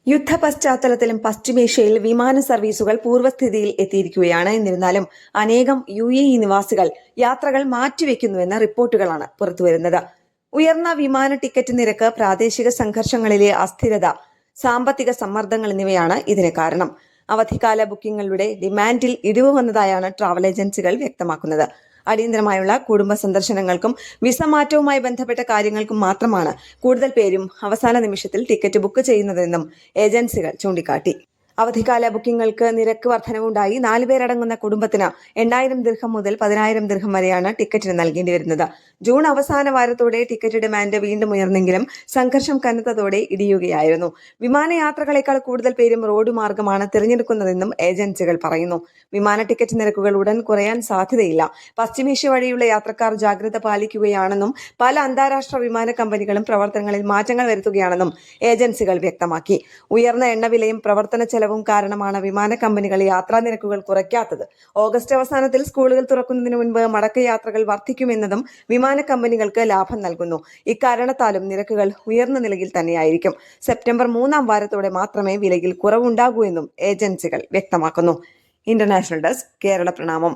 യുദ്ധ പശ്ചാത്തലത്തിലും പശ്ചിമേഷ്യയിൽ വിമാന സർവീസുകൾ പൂർവ്വസ്ഥിതിയിൽ എത്തിയിരിക്കുകയാണ്. എന്നിരുന്നാലും അനേകം UAE നിവാസികൾ യാത്രകൾ മാറ്റിവെക്കുന്നുവെന്ന റിപ്പോർട്ടുകളാണ് പുറത്തുവരുന്നത്. ഉയർന്ന വിമാന ടിക്കറ്റ് നിരക്ക്, പ്രാദേശിക സംഘർഷങ്ങളിലെ അസ്ഥിരത, സാമ്പത്തിക സമ്മർദ്ദങ്ങൾ എന്നിവയാണ് ഇതിന് കാരണം. അവധിക്കാല ബുക്കിംഗുകളുടെ ഡിമാൻഡിൽ ഇടിവ് വന്നതായാണ് ട്രാവൽ ഏജൻസികൾ വ്യക്തമാക്കുന്നത്. അടിയന്തരമായുള്ള കുടുംബ സന്ദർശനങ്ങൾക്കും വിസ മാറ്റവുമായി ബന്ധപ്പെട്ട കാര്യങ്ങൾക്കും മാത്രമാണ് കൂടുതൽ പേരും അവസാന നിമിഷത്തിൽ ടിക്കറ്റ് ബുക്ക് ചെയ്യുന്നതെന്നും ഏജൻസികൾ ചൂണ്ടിക്കാട്ടി. അവധിക്കാല ബുക്കിംഗുകൾക്ക് നിരക്ക് വർധനവുണ്ടായി. 4 പേരടങ്ങുന്ന കുടുംബത്തിന് 8000 ദിർഹം മുതൽ 10000 ദിർഹം വരെയാണ് ടിക്കറ്റിന് നൽകേണ്ടി വരുന്നത്. ജൂൺ അവസാന വാരത്തോടെ ടിക്കറ്റ് ഡിമാൻഡ് വീണ്ടും ഉയർന്നെങ്കിലും സംഘർഷം കനത്തതോടെ ഇടിയുകയായിരുന്നു. വിമാനയാത്രകളെക്കാൾ കൂടുതൽ പേരും റോഡ് മാർഗമാണ് തിരഞ്ഞെടുക്കുന്നതെന്നും ഏജൻസികൾ പറയുന്നു. വിമാന ടിക്കറ്റ് നിരക്കുകൾ ഉടൻ കുറയാൻ സാധ്യതയില്ല. പശ്ചിമേഷ്യ വഴിയുള്ള യാത്രക്കാർ ജാഗ്രത പാലിക്കുകയാണെന്നും പല അന്താരാഷ്ട്ര വിമാന കമ്പനികളും പ്രവർത്തനങ്ങളിൽ മാറ്റങ്ങൾ വരുത്തുകയാണെന്നും ഏജൻസികൾ വ്യക്തമാക്കി. ഉയർന്ന എണ്ണവിലയും പ്രവർത്തന ചെലവും കാരണമാണ് വിമാന കമ്പനികൾ യാത്രാ നിരക്കുകൾ കുറയ്ക്കാത്തത്. ഓഗസ്റ്റ് അവസാനത്തിൽ സ്കൂളുകൾ തുറക്കുന്നതിന് മുൻപ് മടക്കയാത്രകൾ വർദ്ധിക്കുമെന്നതും വിമാന കമ്പനികൾക്ക് ലാഭം നൽകുന്നു. ഇക്കാരണത്താലും നിരക്കുകൾ ഉയർന്ന നിലയിൽ തന്നെയായിരിക്കും. സെപ്റ്റംബർ 3-ാം വാരത്തോടെ മാത്രമേ വിലയിൽ കുറവുണ്ടാകൂ എന്നും ഏജൻസികൾ വ്യക്തമാക്കുന്നു. ഇന്റർനാഷണൽ ഡെസ്ക്, കേരള പ്രണാമം.